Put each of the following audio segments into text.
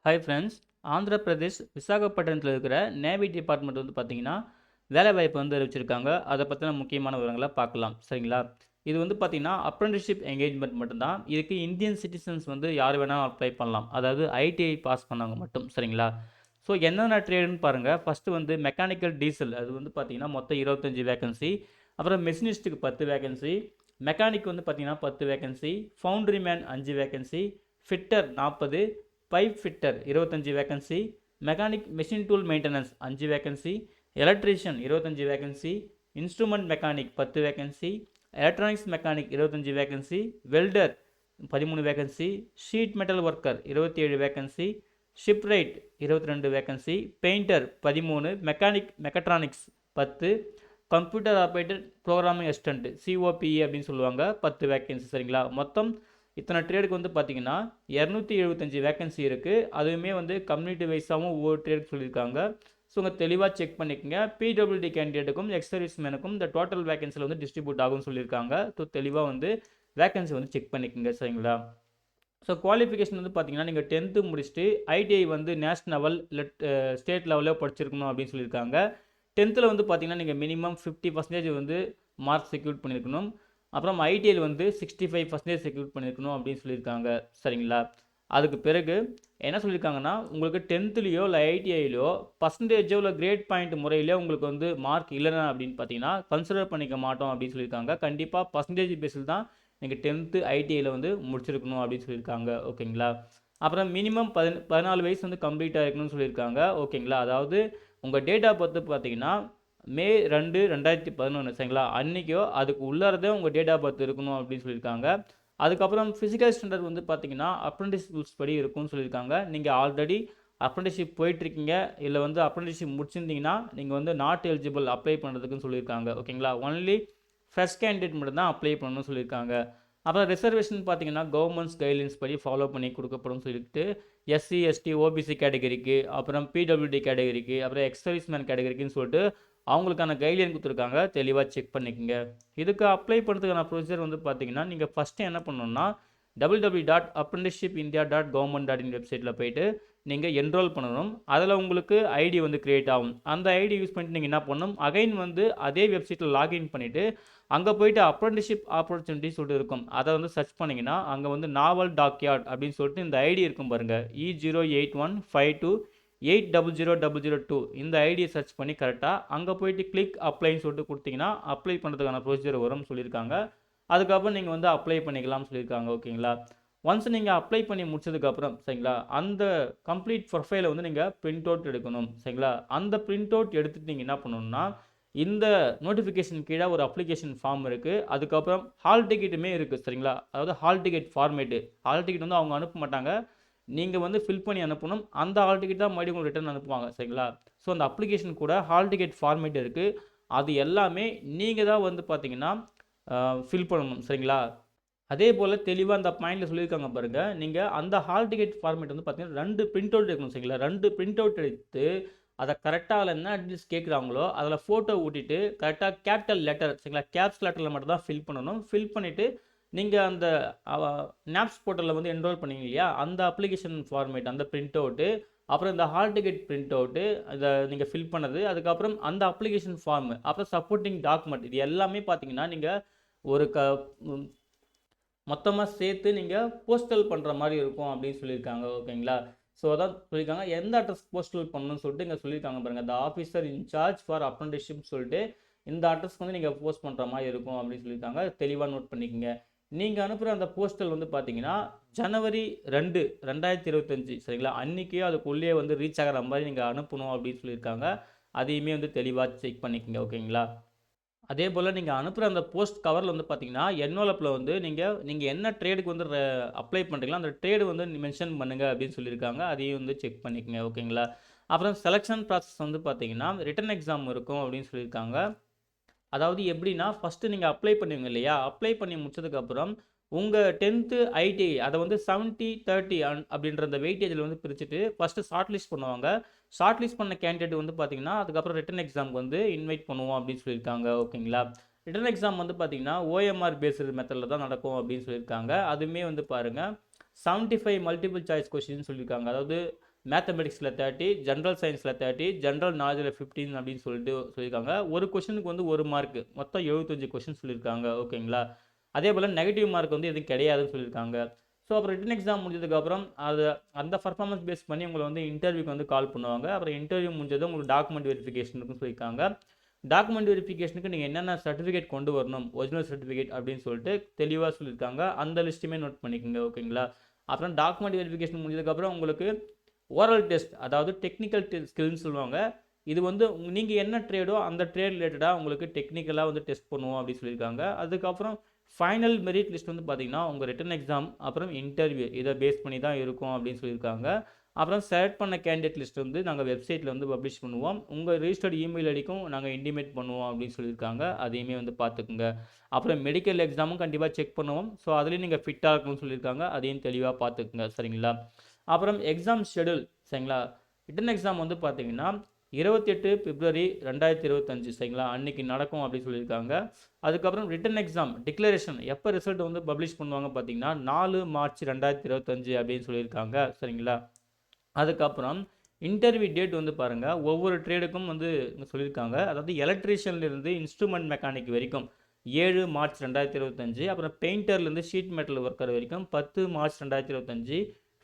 Hi friends. Andhra Pradesh விசாகப்பட்டினத்தில் இருக்கிற navy department வந்து பார்த்தீங்கன்னா, வேலைவாய்ப்பு வந்து அறிவிச்சிருக்காங்க. அதை பற்றின முக்கியமான விவரங்களை பார்க்கலாம். சரிங்களா? இது வந்து பார்த்தீங்கன்னா, அப்ரெண்டிஸ்ஷிப் என்கேஜ்மெண்ட் மட்டும்தான். இதுக்கு இந்தியன் சிட்டிசன்ஸ் வந்து யார் வேணாலும் அப்ளை பண்ணலாம். அதாவது ஐடிஐ பாஸ் பண்ணவங்க மட்டும். சரிங்களா? ஸோ என்னென்ன ட்ரேடுன்னு பாருங்கள். ஃபஸ்ட்டு வந்து மெக்கானிக்கல் டீசல் அது வந்து பார்த்தீங்கன்னா, மொத்தம் 25 வேகன்சி. அப்புறம் மெஷினிஸ்ட்டுக்கு 10 வேகன்சி. மெக்கானிக் வந்து பார்த்தீங்கன்னா 10 vacancy. Foundry man 5 vacancy. Fitter 40. Pipe fitter 25 vacancy. Mechanic machine tool maintenance 5 vacancy. Electrician 25 vacancy. Instrument mechanic 10 vacancy. Electronics mechanic 25 vacancy. Welder 13 vacancy. Sheet metal worker 27 vacancy. Shipwright 22 vacancy. Painter 13. Mechanic mechatronics 10. Computer operated programming assistant COPE அப்படின்னு சொல்லுவாங்க 10 vacancy. சரிங்களா? மொத்தம் இத்தனை ட்ரேடுக்கு வந்து பார்த்தீங்கன்னா 275 vacancy இருக்குது. அதுவுமே வந்து கம்யூனிட்டி வைஸாகவும் ஒவ்வொரு ட்ரேடுக்கு சொல்லியிருக்காங்க. ஸோ உங்கள் தெளிவாக செக் பண்ணிக்கோங்க. பிடபிள்யூடி கேண்டிடேட்டுக்கும் எக்ஸ் மேனுக்கும் இந்த டோட்டல் வேகன்சியில் வந்து டிஸ்ட்ரிபியூட் ஆகும்னு சொல்லியிருக்காங்க. ஸோ தெளிவாக வந்து வேகன்சி வந்து செக் பண்ணிக்கோங்க. சரிங்களா? ஸோ குவாலிஃபிகேஷன் வந்து பார்த்தீங்கன்னா நீங்கள் 10th முடிச்சுட்டு ஐடிஐ வந்து நேஷ்னல் லெவல் இல்லை ஸ்டேட் லெவலில் படிச்சிருக்கணும் அப்படின்னு சொல்லியிருக்காங்க. 10th வந்து பார்த்தீங்கன்னா நீங்கள் மினிமம் 50% வந்து மார்க் செக்யூர் பண்ணியிருக்கணும். அப்புறம் ஐடிஐயில் வந்து 65% செக்யூர் பண்ணியிருக்கணும் அப்படின்னு சொல்லியிருக்காங்க. சரிங்களா? அதுக்கு பிறகு என்ன சொல்லியிருக்காங்கன்னா உங்களுக்கு 10த்லேயோ இல்லை ஐடிஐலையோ பர்சன்டேஜோ இல்லை கிரேட் பாயிண்ட் முறையிலே உங்களுக்கு வந்து மார்க் இல்லைனா அப்படின்னு பார்த்தீங்கன்னா கன்சிடர் பண்ணிக்க மாட்டோம் அப்படின்னு சொல்லியிருக்காங்க. கண்டிப்பாக பர்சன்டேஜ் பேஸில் தான் நீங்கள் 10th ஐடிஐயில் வந்து முடிச்சிருக்கணும் அப்படின்னு சொல்லியிருக்காங்க. ஓகேங்களா? அப்புறம் மினிமம் 14 வயசு வந்து கம்ப்ளீட்டாக இருக்கணும்னு சொல்லியிருக்காங்க. ஓகேங்களா? அதாவது உங்கள் டேட் ஆஃப் பர்த் பார்த்தீங்கன்னா மே 2 2011 சரிங்களா? அன்றைக்கோ அதுக்கு உள்ளாரதே உங்கள் டேட் ஆஃப் பர்த் இருக்கணும் அப்படின்னு சொல்லியிருக்காங்க. அதுக்கப்புறம் ஃபிசிக்கல் ஸ்டாண்டர்ட் வந்து பார்த்தீங்கன்னா அப்ரெண்டிஸ் ரூல்ஸ் படி இருக்கும்னு சொல்லியிருக்காங்க. நீங்கள் ஆல்ரெடி அப்ரெண்டிஸ்ஷிப் போயிட்டுருக்கீங்க இல்லை வந்து அப்ரெண்டிஸ்ஷிப் முடிச்சிருந்தீங்கன்னா நீங்கள் வந்து நாட் எலிஜிபிள் அப்ளை பண்ணுறதுக்குன்னு சொல்லியிருக்காங்க. ஓகேங்களா? ஒன்லி ஃப்ரெஷ் கேண்டிடேட் மட்டும் தான் அப்ளை பண்ணணும்னு சொல்லியிருக்காங்க. அப்புறம் ரிசர்வேஷன் பார்த்தீங்கன்னா கவர்மெண்ட்ஸ் கைட்லைன்ஸ் படி ஃபாலோ பண்ணி கொடுக்கப்படும் சொல்லிட்டு எஸ்சி எஸ்டி ஓபிசி கேட்டகரிக்கு அப்புறம் பிடபிள்யூடி கேட்டகரிக்கு அப்புறம் எக்ஸ் கேட்டகரிக்குன்னு சொல்லிட்டு அவங்களுக்கான கைட்லைன் கொடுத்துருக்காங்க. தெளிவாக செக் பண்ணிக்கோங்க. இதுக்கு அப்ளை பண்ணுறதுக்கான ப்ரொசீஜர் வந்து பார்த்தீங்கன்னா நீங்கள் ஃபஸ்ட்டு என்ன பண்ணணும்னா www.apprenticeshipindia.government.in வெப்சைட்டில் போயிட்டு நீங்கள் என்ரோல் பண்ணணும். அதில் உங்களுக்கு ஐடி வந்து க்ரியேட் ஆகும். அந்த ஐடி யூஸ் பண்ணிட்டு நீங்கள் என்ன பண்ணணும், அகைன் வந்து அதே வெப்சைட்டில் லாகின் பண்ணிவிட்டு அங்கே போயிட்டு அப்ரெண்டிஸ்ஷிப் ஆப்பர்ச்சுனிட்டி சொல்லிட்டு இருக்கும். அதை வந்து சர்ச் பண்ணிங்கன்னா அங்கே வந்து நாவல் டாக்யார்ட் அப்படின்னு சொல்லிட்டு இந்த ஐடி இருக்கும் பாருங்கள். E0815280002 இந்த ஐடியை சர்ச் பண்ணி கரெக்டாக அங்கே போயிட்டு கிளிக் அப்ளைன்னு சொல்லிட்டு கொடுத்தீங்கன்னா அப்ளை பண்ணுறதுக்கான ப்ரொசீஜர் வரும்னு சொல்லியிருக்காங்க. அதுக்கப்புறம் நீங்கள் வந்து அப்ளை பண்ணிக்கலாம்னு சொல்லியிருக்காங்க. ஓகேங்களா? ஒன்ஸ் நீங்கள் அப்ளை பண்ணி முடிச்சதுக்கப்புறம் சரிங்களா, அந்த கம்ப்ளீட் ப்ரொஃபைலை வந்து நீங்கள் பிரிண்ட் அவுட் எடுக்கணும். சரிங்களா? அந்த பிரிண்ட் அவுட் எடுத்துகிட்டு நீங்கள் என்ன பண்ணணும்னா இந்த நோட்டிஃபிகேஷன் கீழே ஒரு அப்ளிகேஷன் ஃபார்ம் இருக்குது. அதுக்கப்புறம் ஹால் டிக்கெட்டுமே இருக்குது. சரிங்களா? அதாவது hall ticket format. Hall ticket வந்து அவங்க அனுப்ப மாட்டாங்க. நீங்கள் வந்து ஃபில் பண்ணி அனுப்பணும். அந்த ஹால் டிக்கெட் தான் மறுபடியும் உங்களுக்கு ரிட்டர்ன் அனுப்புவாங்க. சரிங்களா? ஸோ அந்த அப்ளிகேஷன் கூட ஹால் டிக்கெட் ஃபார்மேட் இருக்குது. அது எல்லாமே நீங்கள் தான் வந்து பார்த்தீங்கன்னா ஃபில் பண்ணணும். சரிங்களா? அதே போல் தெளிவாக அந்த பாயிண்டில் சொல்லியிருக்காங்க பாருங்கள். நீங்கள் அந்த ஹால் டிக்கெட் ஃபார்மேட் வந்து பார்த்தீங்கன்னா 2 பிரிண்ட் அவுட் எடுக்கணும். சரிங்களா? 2 பிரிண்ட் அவுட் எடுத்து அதை கரெக்டாக அதில் என்ன டீட்டெயில்ஸ் கேட்குறாங்களோ அதில் ஃபோட்டோ ஊட்டிட்டு கரெக்டாக கேபிட்டல் லெட்டர் சரிங்களா, கேப்ஸ் லெட்டரில் மட்டும் தான் ஃபில் பண்ணணும். ஃபில் பண்ணிவிட்டு நீங்கள் அந்த நாப்ஸ் போர்ட்டலில் வந்து என்ரோல் பண்ணீங்க இல்லையா, அந்த அப்ளிகேஷன் ஃபார்மேட் அந்த பிரிண்ட் அவுட்டு அப்புறம் இந்த ஹால் டிக்கெட் பிரிண்ட் அவுட்டு அதை நீங்கள் ஃபில் பண்ணது அதுக்கப்புறம் அந்த அப்ளிகேஷன் ஃபார்மு அப்புறம் சப்போர்ட்டிங் டாக்குமெண்ட் இது எல்லாமே பார்த்தீங்கன்னா நீங்கள் ஒரு மொத்தமாக சேர்த்து நீங்கள் போஸ்டல் பண்ணுற மாதிரி இருக்கும் அப்படின்னு சொல்லியிருக்காங்க. ஓகேங்களா? ஸோ அதான் சொல்லியிருக்காங்க எந்த அட்ரஸ் போஸ்டல் பண்ணணும்னு சொல்லிட்டு இங்கே சொல்லியிருக்காங்க பாருங்கள். த ஆஃபீஸர் இன்சார்ஜ் ஃபார் அப்ரெண்டிஸ்ஷிப் சொல்லிட்டு இந்த அட்ரஸ்க்கு வந்து நீங்கள் போஸ்ட் பண்ணுற மாதிரி இருக்கும் அப்படின்னு சொல்லியிருக்காங்க. தெளிவாக நோட் பண்ணிக்கோங்க. நீங்கள் அனுப்புகிற அந்த போஸ்டல் வந்து பார்த்தீங்கன்னா ஜனவரி 2 2025 சரிங்களா, அன்றைக்கே அதுக்குள்ளேயே வந்து ரீச் ஆகிற மாதிரி நீங்கள் அனுப்பணும் அப்படின்னு சொல்லியிருக்காங்க. அதையுமே வந்து தெளிவாக செக் பண்ணிக்கோங்க. ஓகேங்களா? அதே போல் நீங்கள் அனுப்புகிற அந்த போஸ்ட் கவரில் வந்து பார்த்தீங்கன்னா என்வலப்பில் வந்து நீங்கள் என்ன ட்ரேடுக்கு வந்து அப்ளை பண்ணுறீங்களோ அந்த ட்ரேடு வந்து மென்ஷன் பண்ணுங்கள் அப்படின்னு சொல்லியிருக்காங்க. அதையும் வந்து செக் பண்ணிக்கங்க. ஓகேங்களா? அப்புறம் செலெக்ஷன் ப்ராசஸ் வந்து பார்த்தீங்கன்னா ரிட்டன் எக்ஸாம் இருக்கும் அப்படின்னு சொல்லியிருக்காங்க. அதாவது எப்படின்னா ஃபஸ்ட்டு நீங்கள் அப்ளை பண்ணுவீங்க இல்லையா, அப்ளை பண்ணி முடிச்சதுக்கப்புறம் உங்கள் 10th ஐடிஐ அதை வந்து 70/30 அப்படின்ற அந்த வெயிட்டேஜில் வந்து பிரிச்சுட்டு ஃபஸ்ட்டு ஷார்ட் லிஸ்ட் பண்ணுவாங்க. ஷார்ட் லிஸ்ட் பண்ண கேண்டிடேட் வந்து பார்த்தீங்கன்னா அதுக்கப்புறம் ரிட்டன் எக்ஸாமுக்கு வந்து இன்வைட் பண்ணுவோம் அப்படின்னு சொல்லியிருக்காங்க. ஓகேங்களா? ரிட்டன் எக்ஸாம் வந்து பார்த்தீங்கன்னா ஓஎம்ஆர் பேஸ்டு மெத்தடில் தான் நடக்கும் அப்படின்னு சொல்லியிருக்காங்க. அதுவுமே வந்து பாருங்கள் 75 மல்டிபிள் சாய்ஸ் கொஸ்டின் சொல்லியிருக்காங்க. அதாவது மேத்தமெட்டிக்ஸில் 30, ஜென்ரல் சயின்ஸில் 30, ஜென்ரல் நாலேஜில் 15 அப்படின்னு சொல்லிட்டு சொல்லியிருக்காங்க. ஒரு கொஷனுக்கு வந்து 1 மார்க், மொத்தம் 75 கொஷின் சொல்லியிருக்காங்க. ஓகேங்களா? அதே போல் நெகட்டிவ் மார்க் வந்து எதுவும் கிடையாதுன்னு சொல்லியிருக்காங்க. ஸோ அப்புறம் ரிட்டன் எக்ஸாம் முடிஞ்சதுக்கப்புறம் அந்த பர்ஃபார்மன்ஸ் பேஸ் பண்ணி உங்களை வந்து இன்டர்வியூக்கு வந்து கால் பண்ணுவாங்க. அப்புறம் இன்டர்வியூ முடிஞ்சதும் உங்களுக்கு டாக்குமெண்ட் வெரிஃபிகேஷன் இருக்குன்னு சொல்லியிருக்காங்க. டாக்குமெண்ட் வெரிஃபிகேஷனுக்கு நீங்கள் என்னென்ன சர்டிஃபிகேட் கொண்டு வரணும், ஒரிஜினல் சர்டிஃபிகேட் அப்படின்னு சொல்லிட்டு தெளிவாக சொல்லியிருக்காங்க. அந்த லிஸ்ட்டுமே நோட் பண்ணிக்கோங்க. ஓகேங்களா? அப்புறம் டாக்குமெண்ட் வெரிஃபிகேஷன் முடிஞ்சதுக்கப்புறம் உங்களுக்கு ஓரல் டெஸ்ட், அதாவது டெக்னிக்கல் ஸ்கில்னு சொல்லுவாங்க. இது வந்து நீங்கள் என்ன ட்ரேடோ அந்த ட்ரேட் ரிலேட்டடாக உங்களுக்கு டெக்னிக்கலாக வந்து டெஸ்ட் பண்ணுவோம் அப்படின்னு சொல்லியிருக்காங்க. அதுக்கப்புறம் ஃபைனல் மெரிட் லிஸ்ட் வந்து பார்த்தீங்கன்னா உங்கள் ரிட்டன் எக்ஸாம் அப்புறம் இன்டர்வியூ இதை பேஸ் பண்ணி தான் இருக்கும் அப்படின்னு சொல்லியிருக்காங்க. அப்புறம் செலக்ட் பண்ண கேண்டிடேட் லிஸ்ட் வந்து நாங்கள் வெப்சைட்டில் வந்து பப்ளிஷ் பண்ணுவோம். உங்கள் ரிஜிஸ்டர்ட் இமெயில் ஐடிக்கும் நாங்கள் இன்டிமேட் பண்ணுவோம் அப்படின்னு சொல்லியிருக்காங்க. அதையுமே வந்து பார்த்துக்குங்க. அப்புறம் மெடிக்கல் எக்ஸாமும் கண்டிப்பாக செக் பண்ணுவோம். ஸோ அதுலேயும் நீங்கள் ஃபிட்டாக இருக்கணும்னு சொல்லியிருக்காங்க. அதையும் தெளிவாக பார்த்துக்குங்க. சரிங்களா? அப்புறம் எக்ஸாம் ஷெடியூல். சரிங்களா? ரிட்டன் எக்ஸாம் வந்து பார்த்தீங்கன்னா 28 பிப்ரவரி 2025 சரிங்களா அன்னைக்கு நடக்கும் அப்படின்னு சொல்லியிருக்காங்க. அதுக்கப்புறம் ரிட்டன் எக்ஸாம் டிக்ளரேஷன் எப்போ ரிசல்ட் வந்து பப்ளிஷ் பண்ணுவாங்க பார்த்தீங்கன்னா 4 மார்ச் 2025 அப்படின்னு சொல்லியிருக்காங்க. சரிங்களா? அதுக்கப்புறம் இன்டர்வியூ டேட் வந்து பாருங்கள் ஒவ்வொரு ட்ரேடுக்கும் வந்து சொல்லியிருக்காங்க. அதாவது எலக்ட்ரீஷியன்லேருந்து இன்ஸ்ட்ருமெண்ட் மெக்கானிக் வரைக்கும் 7 மார்ச் 2025, அப்புறம் பெயிண்டர்லேருந்து ஷீட் மெட்டல் ஒர்க்கர் வரைக்கும் 10 மார்ச் 2025,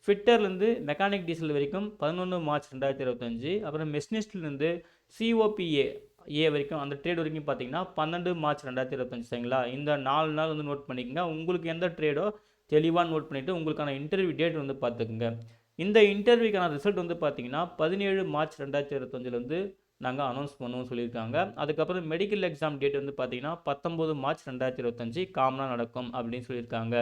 ஃபிட்டர்லேருந்து மெக்கானிக் டீசல் வரைக்கும் 11 மார்ச் 2025, அப்புறம் மெஷினிஸ்ட்லேருந்து COPA வரைக்கும் அந்த ட்ரேட் வரைக்கும் பார்த்தீங்கன்னா 12 மார்ச் 2025 சரிங்களா? இந்த 4 நாள் வந்து நோட் பண்ணிக்கோங்க. உங்களுக்கு எந்த ட்ரேடோ தெளிவாக நோட் பண்ணிவிட்டு உங்களுக்கான இன்டர்வியூ டேட் வந்து பார்த்துக்குங்க. இந்த இன்டர்வியூக்கான ரிசல்ட் வந்து பார்த்தீங்கன்னா 17 மார்ச் 2025 வந்து நாங்கள் அனௌன்ஸ் பண்ணுவோம் சொல்லியிருக்காங்க. அதுக்கப்புறம் மெடிக்கல் எக்ஸாம் டேட் வந்து பார்த்தீங்கன்னா 19 மார்ச் 2025 காமனாக நடக்கும் அப்படின்னு சொல்லியிருக்காங்க.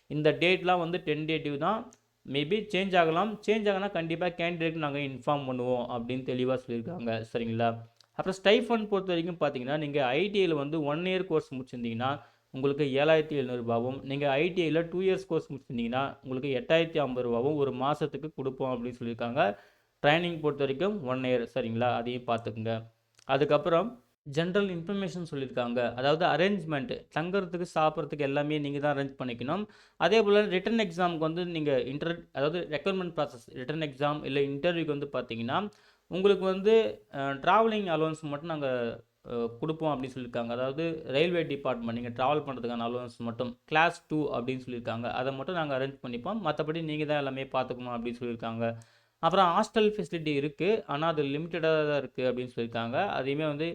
இந்த டேட்லாம் வந்து டென்டேட்டிவ் தான். மேபி சேஞ்ச் ஆகலாம். சேஞ்ச் ஆகினா கண்டிப்பாக கேண்டிடேட் நாங்கள் இன்ஃபார்ம் பண்ணுவோம் அப்படின்னு தெளிவாக சொல்லியிருக்காங்க. சரிங்களா? அப்புறம் ஸ்டைஃபண்ட் பொறுத்த வரைக்கும் பார்த்தீங்கன்னா நீங்கள் ஐடிஐயில் வந்து 1 இயர் கோர்ஸ் முடிச்சிருந்தீங்கன்னா உங்களுக்கு 7,700 ரூபாவும், நீங்கள் ஐடிஐயில் 2 இயர்ஸ் கோர்ஸ் முடிச்சிருந்தீங்கன்னா உங்களுக்கு 8,050 ரூபாவும் ஒரு மாதத்துக்கு கொடுப்போம் அப்படின்னு சொல்லியிருக்காங்க. ட்ரைனிங் பொறுத்த வரைக்கும் 1 இயர். சரிங்களா? அதையும் பார்த்துக்குங்க. அதுக்கப்புறம் ஜென்ரல் இன்ஃபர்மேஷன் சொல்லியிருக்காங்க. அதாவது அரேஞ்ச்மெண்ட், தங்குறதுக்கு சாப்பிட்றதுக்கு எல்லாமே நீங்கள் தான் அரேஞ்ச் பண்ணிக்கணும். அதே போல் ரிட்டன் எக்ஸாமுக்கு வந்து நீங்கள் அதாவது ரெக்யர்மெண்ட் ப்ராசஸ் ரிட்டன் எக்ஸாம் இல்லை இன்டர்வியூக்கு வந்து பார்த்தீங்கன்னா உங்களுக்கு வந்து ட்ராவலிங் அலோவன்ஸ் மட்டும் நாங்கள் கொடுப்போம் அப்படின்னு சொல்லியிருக்காங்க. அதாவது ரயில்வே டிபார்ட்மெண்ட் நீங்கள் ட்ராவல் பண்ணுறதுக்கான அலோவன்ஸ் மட்டும் கிளாஸ் 2 அப்படின்னு சொல்லியிருக்காங்க. அதை மட்டும் நாங்கள் அரேஞ்ச் பண்ணிப்போம். மற்றபடி நீங்கள் தான் எல்லாமே பார்த்துக்கணும் அப்படின்னு சொல்லியிருக்காங்க. அப்புறம் ஹாஸ்டல் ஃபெசிலிட்டி இருக்குது, ஆனால் அது லிமிட்டடாக தான் இருக்குது அப்படின்னு சொல்லியிருக்காங்க. அதையுமே வந்து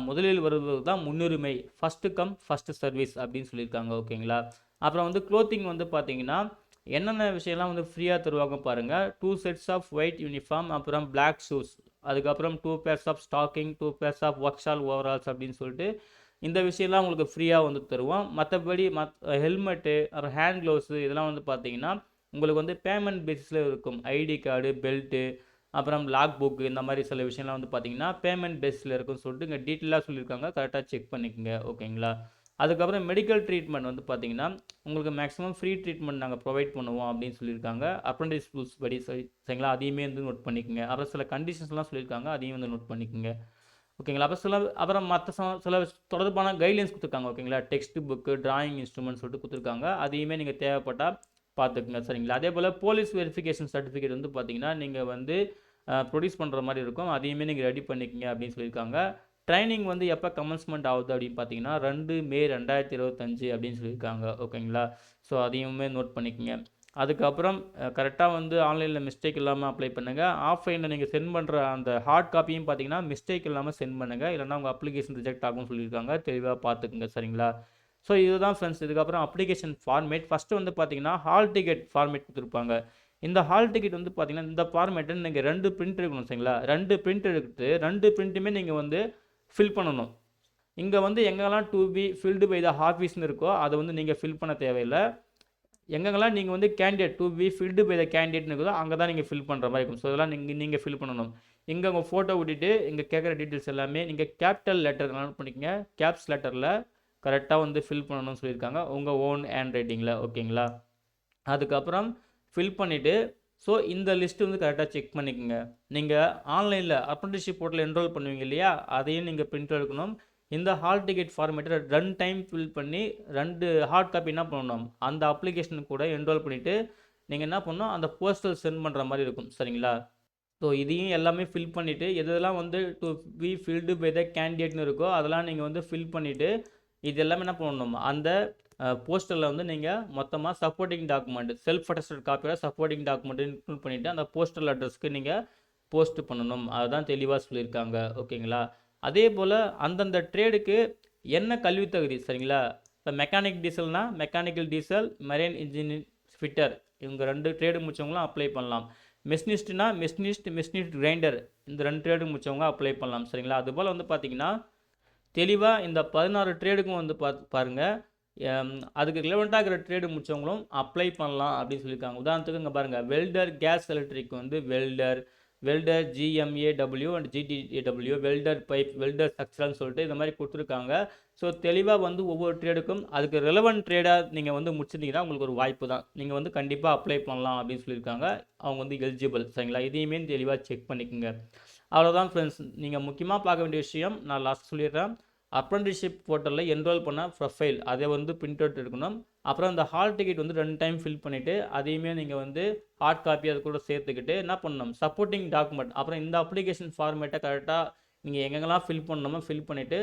முதலில் வருவது தான் முன்னுரிமை, ஃபஸ்ட்டு கம் ஃபஸ்ட்டு சர்வீஸ் அப்படின்னு சொல்லியிருக்காங்க. ஓகேங்களா? அப்புறம் வந்து க்ளோத்திங் வந்து பார்த்தீங்கன்னா என்னென்ன விஷயம்லாம் வந்து ஃப்ரீயாக தருவாங்க பாருங்கள். 2 செட்ஸ் ஆஃப் ஒயிட் யூனிஃபார்ம், அப்புறம் பிளாக் ஷூஸ், அதுக்கப்புறம் 2 pairs of stocking, 2 pairs of workshop overalls அப்படின்னு சொல்லிட்டு இந்த விஷயம்லாம் உங்களுக்கு ஃப்ரீயாக வந்து தருவோம். மற்றபடி ஹெல்மெட்டு, அப்புறம் ஹேண்ட் க்ளவுஸு இதெல்லாம் வந்து பார்த்தீங்கன்னா உங்களுக்கு வந்து பேமெண்ட் பேசிஸில் இருக்கும். ஐடி கார்டு, பெல்ட்டு, அப்புறம் லாக் புக்கு இந்த மாதிரி சில விஷயம்லாம் வந்து பார்த்தீங்கன்னா பேமெண்ட் பேஸில் இருக்குன்னு சொல்லிட்டு இங்கே டீட்டெயிலாக சொல்லியிருக்காங்க. கரெக்டாக செக் பண்ணிக்கோங்க. ஓகேங்களா? அதுக்கப்புறம் மெடிக்கல் ட்ரீட்மெண்ட் வந்து பார்த்தீங்கன்னா உங்களுக்கு மேக்ஸிமம் ஃப்ரீ ட்ரீட்மெண்ட் நாங்கள் ப்ரொவைட் பண்ணுவோம் அப்படின்னு சொல்லியிருக்காங்க. அப்ரெண்டிஸ் ரூல்ஸ் படி சரிங்களா? அதையுமே வந்து நோட் பண்ணிக்கோங்க. அப்புறம் சில கண்டிஷன்ஸ்லாம் சொல்லியிருக்காங்க. அதையும் வந்து நோட் பண்ணிக்கோங்க. ஓகேங்களா? அப்புறம் மற்ற சில தொடர்பான கைட்லைன்ஸ் கொடுத்துருக்காங்க. ஓகேங்களா? டெக்ஸ்ட் புக்கு, டிராயிங் இன்ஸ்ட்ருமெண்ட் சொல்லிட்டு கொடுத்துருக்காங்க. அதையுமே நீங்கள் தேவைப்பட்டால் பார்த்துக்குங்க. சரிங்களா? அதே போல் போலீஸ் வெரிஃபிகேஷன் சர்டிஃபிகேட் வந்து பார்த்தீங்கன்னா நீங்கள் வந்து ப்ரொடியூஸ் பண்ணுற மாதிரி இருக்கும். அதையுமே நீங்கள் ரெடி பண்ணிக்கங்க அப்படின்னு சொல்லியிருக்காங்க. ட்ரைனிங் வந்து எப்போ கமென்ஸ்மெண்ட் ஆகுது அப்படின்னு பார்த்தீங்கன்னா 2 மே 2025 அப்படின்னு சொல்லியிருக்காங்க. ஓகேங்களா? ஸோ அதையுமே நோட் பண்ணிக்கங்க. அதுக்கப்புறம் கரெக்டாக வந்து ஆன்லைனில் மிஸ்டேக் இல்லாமல் அப்ளை பண்ணுங்கள். ஆஃப்லைனில் நீங்கள் சென்ட் பண்ணுற அந்த ஹார்ட் காப்பியும் பார்த்தீங்கன்னா மிஸ்டேக் இல்லாமல் சென்ட் பண்ணுங்கள். இல்லைனா உங்கள் அப்ளிகேஷன் ரிஜெக்ட் ஆகும்னு சொல்லியிருக்காங்க. தெளிவாக பார்த்துக்குங்க. சரிங்களா? ஸோ இதுதான் ஃப்ரெண்ட்ஸ். இதுக்கப்புறம் அப்ளிகேஷன் ஃபார்மேட் ஃபஸ்ட்டு வந்து பார்த்தீங்கன்னா ஹால் டிக்கெட் ஃபார்மேட் கொடுத்துருப்பாங்க. இந்த ஹால் டிக்கெட் வந்து பார்த்தீங்கன்னா இந்த ஃபார்மேட்டை நீங்கள் 2 பிரிண்ட் எடுக்கணும். சரிங்களா? 2 பிரிண்ட் எடுத்து 2 பிரிண்ட்டுமே நீங்கள் வந்து ஃபில் பண்ணணும். இங்கே வந்து எங்கெல்லாம் to be filled by the ஆஃபீஸ்னு இருக்கோ அதை வந்து நீங்கள் ஃபில் பண்ண தேவையில்லை. எங்கெங்கெல்லாம் நீங்கள் வந்து candidate to be filled by the கேண்டிடேட்னு இருக்குதோ அங்கே தான் நீங்கள் ஃபில் பண்ணுற மாதிரி இருக்கும். ஸோ இதெல்லாம் நீங்கள் ஃபில் பண்ணணும். இங்கே உங்கள் ஃபோட்டோ விட்டுட்டு இங்கே கேட்குற டீட்டெயில்ஸ் எல்லாமே நீங்கள் கேபிட்டல் லெட்டர் நோட் பண்ணிக்கங்க. கேப்ஸ் லெட்டரில் கரெக்டாக வந்து ஃபில் பண்ணணும்னு சொல்லியிருக்காங்க உங்கள் ஓன் ஹேண்ட் ரைட்டிங்கில். ஓகேங்களா? அதுக்கப்புறம் ஃபில் பண்ணிவிட்டு ஸோ இந்த லிஸ்ட்டு வந்து கரெக்டாக செக் பண்ணிக்கோங்க. நீங்கள் ஆன்லைனில் அப்ரெண்டிஸ்ஷிப் போர்ட்டலில் என்ரோல் பண்ணுவீங்க இல்லையா, அதையும் நீங்கள் பிரிண்ட் எடுக்கணும். இந்த ஹால் டிக்கெட் ஃபார்மேட்டை 2 டைம் ஃபில் பண்ணி 2 ஹார்ட் காப்பி என்ன பண்ணணும், அந்த அப்ளிகேஷனுக்கு கூட என்ரோல் பண்ணிவிட்டு நீங்கள் என்ன பண்ணணும், அந்த போஸ்டல் சென்ட் பண்ணுற மாதிரி இருக்கும். சரிங்களா? ஸோ இதையும் எல்லாமே ஃபில் பண்ணிவிட்டு எதெல்லாம் வந்து to be filled by the கேண்டிடேட்னு இருக்கோ அதெல்லாம் நீங்கள் வந்து ஃபில் பண்ணிவிட்டு இது எல்லாமே என்ன பண்ணணும், அந்த போஸ்டரில் வந்து நீங்கள் மொத்தமாக சப்போர்ட்டிங் டாக்குமெண்ட் செல்ஃப் அட்டஸ்டட் காப்பியோட சப்போர்ட்டிங் டாக்குமெண்ட் இன்க்ளூட் பண்ணிவிட்டு அந்த போஸ்டல் அட்ரஸ்க்கு நீங்கள் போஸ்ட் பண்ணணும். அதுதான் தெளிவாக சொல்லியிருக்காங்க. ஓகேங்களா. அதே போல் அந்தந்த ட்ரேடுக்கு என்ன கல்வி தகுதி, சரிங்களா. இப்போ மெக்கானிக் டீசல்னால் mechanical diesel, marine engineer, fitter, இவங்க 2 ட்ரேடு முடிச்சவங்களும் அப்ளை பண்ணலாம். மெஷினிஸ்ட்னா மெஷினிஸ்ட் கிரைண்டர், இந்த 2 ட்ரேடு முடிச்சவங்க அப்ளை பண்ணலாம். சரிங்களா. அதுபோல் வந்து பார்த்தீங்கன்னா தெளிவாக இந்த 16 ட்ரேடுக்கும் வந்து பாருங்கள், அதுக்கு ரிலவெண்ட்டாக இருக்கிற ட்ரேடு முடிச்சவங்களும் அப்ளை பண்ணலாம் அப்படின்னு சொல்லியிருக்காங்க. உதாரணத்துக்கு இங்கே பாருங்கள், வெல்டர் கேஸ் எலக்ட்ரிக் வந்து welder GMAW and GTAW, welder pipe, welder ஸ்ட்ரக்சர்னு சொல்லிட்டு இந்த மாதிரி கொடுத்துருக்காங்க. ஸோ தெளிவாக வந்து ஒவ்வொரு ட்ரேடுக்கும் அதுக்கு ரெலவெண்ட் ட்ரேடாக நீங்கள் வந்து முடிச்சிருந்தீங்கன்னா உங்களுக்கு ஒரு வாய்ப்பு தான், நீங்கள் வந்து கண்டிப்பாக அப்ளை பண்ணலாம் அப்படின்னு சொல்லியிருக்காங்க. அவங்க வந்து எலிஜிபிள். சரிங்களா. இதையுமே தெளிவாக செக் பண்ணிக்கோங்க. அவ்வளோதான் ஃப்ரெண்ட்ஸ். நீங்கள் முக்கியமாக பார்க்க வேண்டிய விஷயம் நான் லாஸ்ட் சொல்லிடுறேன். அப்ரண்டிஸ்ஷிப் போர்ட்டலில் என்ரோல் பண்ண ப்ரொஃபைல் அதை வந்து பிரிண்ட் அவுட் எடுக்கணும். அப்புறம் அந்த ஹால் டிக்கெட் வந்து 2 டைம் ஃபில் பண்ணிவிட்டு அதையுமே நீங்கள் வந்து ஹார்ட் காப்பி அது கூட சேர்த்துக்கிட்டு என்ன பண்ணணும், சப்போர்ட்டிங் டாக்குமெண்ட், அப்புறம் இந்த அப்ளிகேஷன் ஃபார்மேட்டை கரெக்டாக நீங்கள் எங்கெங்கெல்லாம் ஃபில் பண்ணணுமோ ஃபில் பண்ணிவிட்டு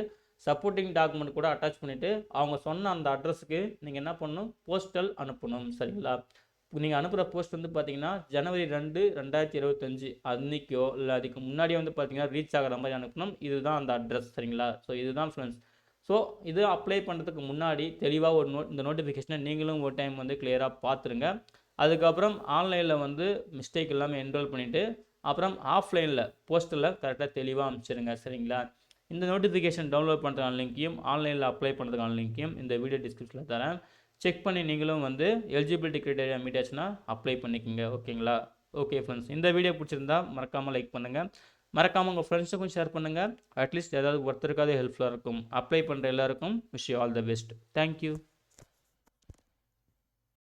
சப்போர்ட்டிங் டாக்குமெண்ட் கூட அட்டாச் பண்ணிவிட்டு அவங்க சொன்ன அந்த அட்ரஸுக்கு நீங்கள் என்ன பண்ணணும், போஸ்டல் அனுப்பணும். சரிங்களா. நீங்கள் அனுப்புகிற போஸ்ட் வந்து பார்த்தீங்கன்னா ஜனவரி 2, 2025 அன்றைக்கோ இல்லை அதுக்கு முன்னாடியே வந்து பார்த்தீங்கன்னா ரீச் ஆகிற மாதிரி அனுப்பணும். இதுதான் அந்த அட்ரஸ். சரிங்களா. ஸோ இதுதான் ஃப்ரெண்ட்ஸ். ஸோ இது அப்ளை பண்ணுறதுக்கு முன்னாடி தெளிவாக ஒரு இந்த நோட்டிஃபிகேஷனை நீங்களும் ஒரு டைம் வந்து கிளியராக பார்த்துருங்க. அதுக்கப்புறம் ஆன்லைனில் வந்து மிஸ்டேக் இல்லாமல் என்ரோல் பண்ணிவிட்டு அப்புறம் ஆஃப்லைனில் போஸ்டரில் கரெக்டாக தெளிவாக அனுப்பிச்சிடுங்க. சரிங்களா. இந்த நோட்டிஃபிகேஷன் டவுன்லோட் பண்ணுறதுக்கான லிங்க்கையும் ஆன்லைனில் அப்ளை பண்ணுறதுக்கான லிங்க்கையும் இந்த வீடியோ டிஸ்கிரிப்ஷனில் தரேன். செக் பண்ணி நீங்களும் வந்து எலிஜிபிலிட்டி க்ரைட்டீரியா மீட் ஆச்சுன்னா அப்ளை பண்ணிக்கோங்க. ஓகேங்களா. ஓகே ஃப்ரெண்ட்ஸ், இந்த வீடியோ பிடிச்சிருந்தா மறக்காமல் லைக் பண்ணுங்கள், மறக்காமல் உங்கள் ஃப்ரெண்ட்ஸுக்கும் ஷேர் பண்ணுங்கள். அட்லீஸ்ட் ஏதாவது ஒருத்தருக்காவது ஹெல்ப்ஃபுல்லாக இருக்கும். அப்ளை பண்ணுற எல்லாருக்கும் wish you all the best. Thank you.